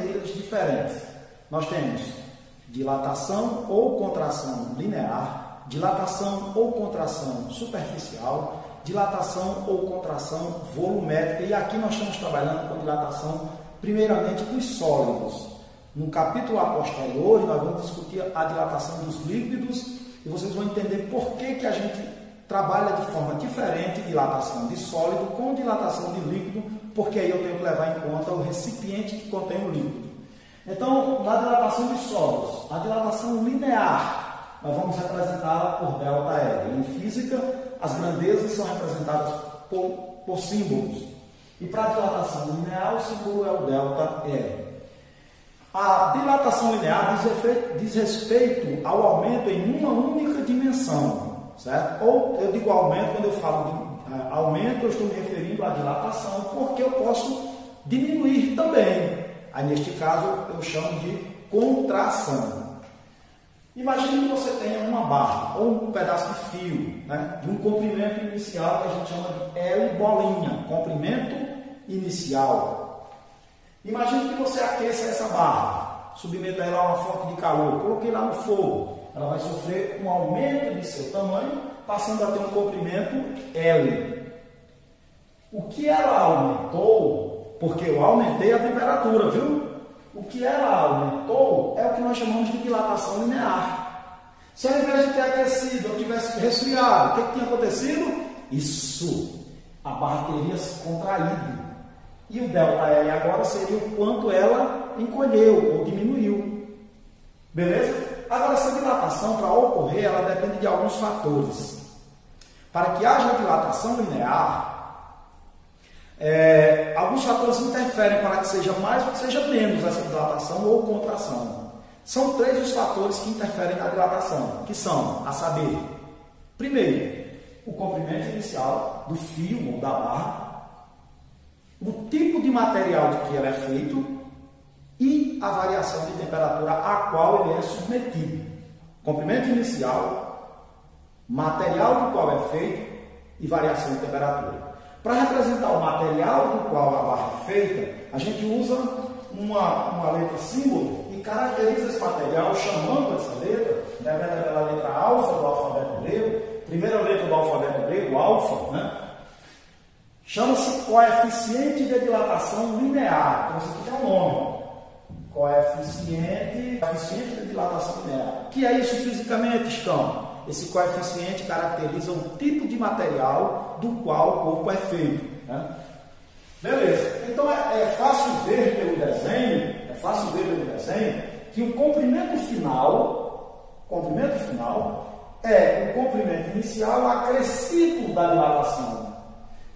maneiras diferentes. Nós temos dilatação ou contração linear, dilatação ou contração superficial, dilatação ou contração volumétrica. E aqui nós estamos trabalhando com dilatação, primeiramente, dos sólidos. No capítulo a posteriori, nós vamos discutir a dilatação dos líquidos e vocês vão entender por que a gente trabalha de forma diferente dilatação de sólido com dilatação de líquido, porque aí eu tenho que levar em conta o recipiente que contém o líquido. Então, na dilatação de sólidos, a dilatação linear, nós vamos representá-la por ΔL. Em física, as grandezas são representadas por símbolos. E para a dilatação linear, o símbolo é o ΔL. A dilatação linear diz respeito ao aumento em uma única dimensão, certo? Ou eu digo aumento, quando eu falo de aumento, eu estou me referindo à dilatação, porque eu posso diminuir também. Aí, neste caso, eu chamo de contração. Imagine que você tenha uma barra ou um pedaço de fio, né, de um comprimento inicial que a gente chama de L bolinha, comprimento inicial. Imagine que você aqueça essa barra, submeta ela a uma fonte de calor, coloquei lá no fogo. Ela vai sofrer um aumento de seu tamanho, passando a ter um comprimento L. O que ela aumentou, porque eu aumentei a temperatura, viu? O que ela aumentou é o que nós chamamos de dilatação linear. Se ao invés de ter aquecido, eu tivesse resfriado, o que tinha acontecido? Isso, a barra teria se contraído. E o ΔL agora seria o quanto ela encolheu ou diminuiu. Beleza? Agora, essa dilatação, para ocorrer, ela depende de alguns fatores. Para que haja dilatação linear, alguns fatores interferem para que seja mais ou que seja menos essa dilatação ou contração. São 3 os fatores que interferem na dilatação, que são, a saber, primeiro, o comprimento inicial do fio ou da barra, o tipo de material de que ele é feito e a variação de temperatura a qual ele é submetido. Comprimento inicial, material do qual é feito e variação de temperatura. Para representar o material do qual a barra é feita, a gente usa uma letra símbolo e caracteriza esse material chamando essa letra, lembrando aquela letra alfa do alfabeto grego, primeira letra do alfabeto grego, alfa, né? Chama-se coeficiente de dilatação linear. Então, isso aqui tem um nome. Coeficiente de dilatação linear. O que é isso fisicamente, Estão? Esse coeficiente caracteriza o tipo de material do qual o corpo é feito. Né? Beleza. Então, é fácil ver pelo desenho, que o comprimento final é o comprimento inicial acrescido da dilatação.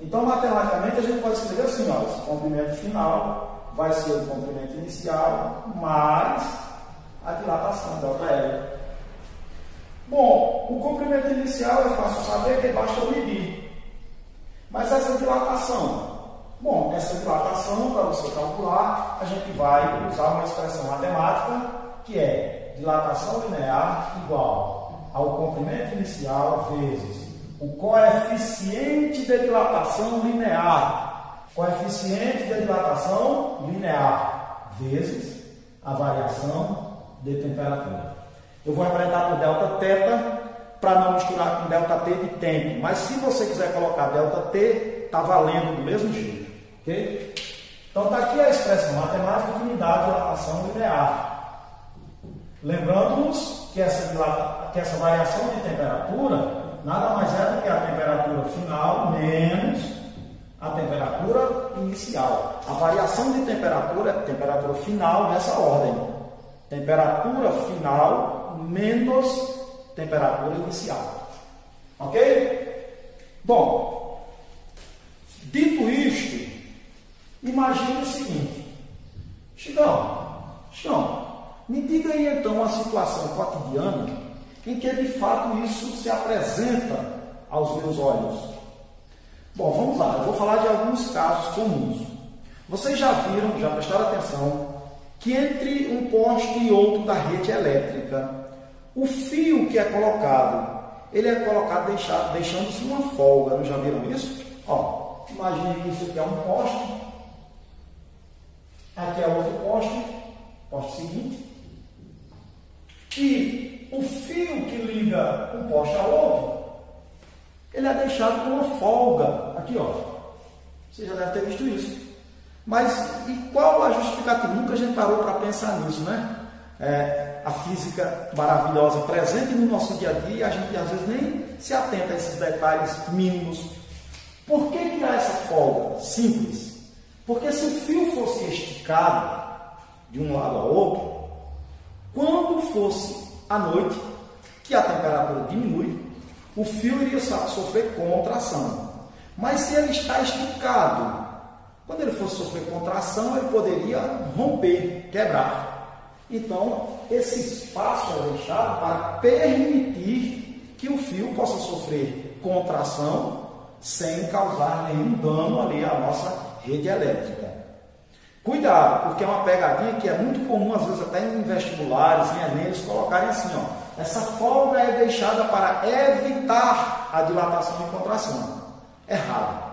Então, matematicamente, a gente pode escrever assim, ó, esse comprimento final vai ser o comprimento inicial mais a dilatação, ΔL. Bom, o comprimento inicial é fácil saber, que basta medir. Mas essa dilatação? Bom, essa dilatação, para você calcular, a gente vai usar uma expressão matemática, que é dilatação linear igual ao comprimento inicial vezes o coeficiente de dilatação linear. Coeficiente de dilatação linear vezes a variação de temperatura. Eu vou representar por ΔT para não misturar com ΔT de tempo. Mas se você quiser colocar ΔT, está valendo do mesmo jeito. Ok? Então está aqui a expressão matemática que me dá a dilatação linear. Lembrando-nos que essa variação de temperatura nada mais é do que a temperatura final menos a temperatura inicial. A variação de temperatura é temperatura final nessa ordem. Temperatura final menos temperatura inicial. Ok? Bom, dito isto, imagine o seguinte. Chicão, me diga aí então a situação cotidiana em que de fato isso se apresenta aos meus olhos. Bom, vamos lá, eu vou falar de alguns casos comuns. Vocês já viram, já prestaram atenção, que entre um poste e outro da rede elétrica, o fio que é colocado, ele é colocado deixando-se uma folga, não já viram isso? Ó, imagine que isso aqui é um poste, aqui é outro poste, poste seguinte, e o fio que liga um poste ao outro, ele é deixado com uma folga, aqui ó, você já deve ter visto isso. Mas e qual a justificativa? Nunca a gente parou para pensar nisso, né? A física maravilhosa presente no nosso dia a dia, a gente às vezes nem se atenta a esses detalhes mínimos. Por que há essa folga? Simples. Porque se o fio fosse esticado de um lado ao outro, quando fosse à noite, que a temperatura diminui, o fio iria sofrer contração. Mas se ele está esticado, quando ele fosse sofrer contração, ele poderia romper, quebrar. Então, esse espaço é deixado para permitir que o fio possa sofrer contração sem causar nenhum dano ali à nossa rede elétrica. Cuidado, porque é uma pegadinha que é muito comum, às vezes até em vestibulares, em Enem, eles colocarem assim, ó, essa folga é deixada para evitar a dilatação e contração. Errado.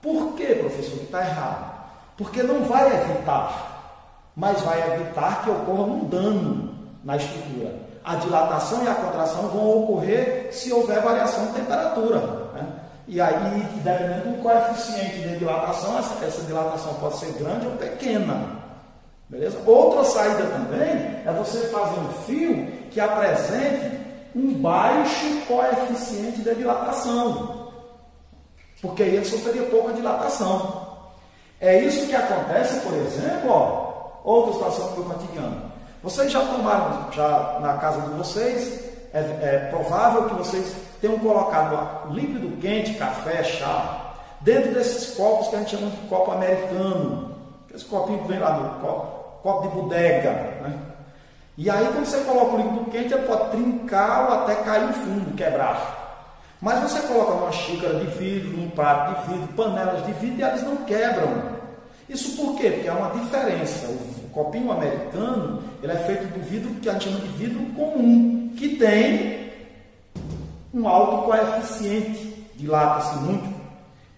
Por que, professor, que está errado? Porque não vai evitar, mas vai evitar que ocorra um dano na estrutura. A dilatação e a contração vão ocorrer se houver variação de temperatura, né? E aí, dependendo do coeficiente de dilatação, essa dilatação pode ser grande ou pequena. Beleza? Outra saída também é você fazer um fio que apresente um baixo coeficiente de dilatação, porque aí ele sofreria pouca dilatação. É isso que acontece, por exemplo, ó, outra situação do cotidiano. Vocês já tomaram, na casa de vocês, é provável que vocês tenham colocado líquido quente, café, chá, dentro desses copos que a gente chama de copo americano, esse copinho que vem lá do copo de bodega, né? E aí, quando você coloca o líquido quente, ele pode trincar ou até cair no fundo, quebrar. Mas você coloca numa xícara de vidro, num prato de vidro, panelas de vidro, e elas não quebram. Isso por quê? Porque há uma diferença. O copinho americano, ele é feito do vidro que a gente chama de vidro comum, que tem um alto coeficiente, dilata-se muito.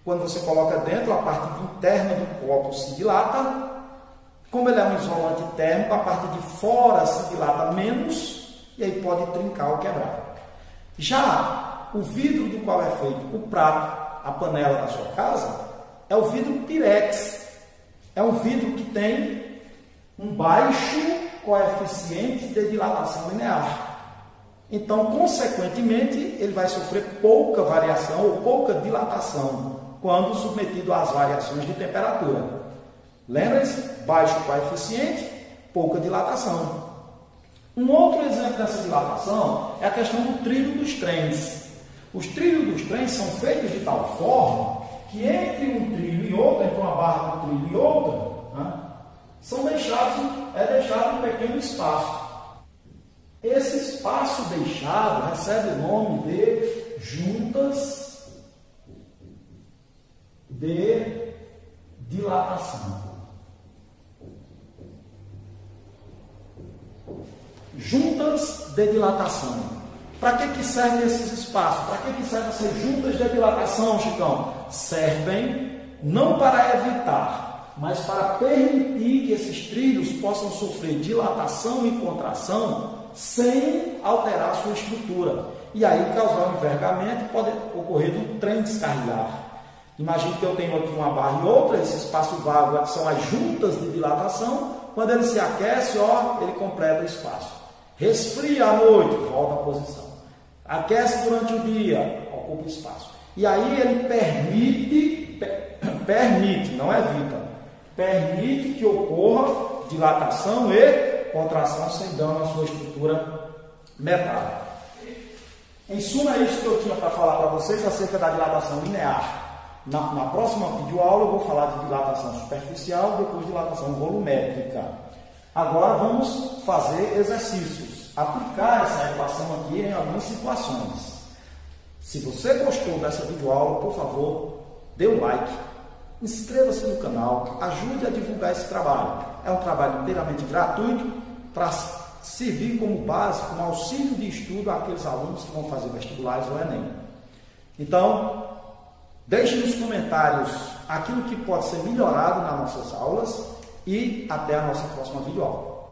Quando você coloca dentro, a parte interna do copo se dilata. Como ele é um isolante térmico, a parte de fora se dilata menos e aí pode trincar ou quebrar. Já o vidro do qual é feito o prato, a panela da sua casa, é o vidro Pirex. É um vidro que tem um baixo coeficiente de dilatação linear. Então, consequentemente, ele vai sofrer pouca variação ou pouca dilatação quando submetido às variações de temperatura. Lembre-se, baixo coeficiente, pouca dilatação. Um outro exemplo dessa dilatação é a questão do trilho dos trens. Os trilhos dos trens são feitos de tal forma que entre um trilho e outro, entre uma barra de um trilho e outra, né, é deixado um pequeno espaço. Esse espaço deixado recebe o nome de juntas de dilatação. Juntas de dilatação. Para que servem esses espaços? Para que servem essas juntas de dilatação, Chicão? Servem não para evitar, mas para permitir que esses trilhos possam sofrer dilatação e contração sem alterar sua estrutura. E aí causar um envergamento, pode ocorrer do trem descarrilar. Imagine que eu tenho aqui uma barra e outra, esse espaço vago são as juntas de dilatação. Quando ele se aquece, ó, ele completa o espaço. Resfria à noite, volta à posição. Aquece durante o dia, ocupa o espaço. E aí ele permite, não evita, permite que ocorra dilatação e contração sem dano à sua estrutura metálica. Em suma, é isso que eu tinha para falar para vocês acerca da dilatação linear. Na próxima videoaula eu vou falar de dilatação superficial, depois dilatação volumétrica. Agora vamos fazer exercícios, aplicar essa equação aqui em algumas situações. Se você gostou dessa videoaula, por favor, dê um like, inscreva-se no canal, ajude a divulgar esse trabalho. É um trabalho inteiramente gratuito para servir como base, como auxílio de estudo àqueles alunos que vão fazer vestibulares ou Enem. Então, deixe nos comentários aquilo que pode ser melhorado nas nossas aulas e até a nossa próxima videoaula.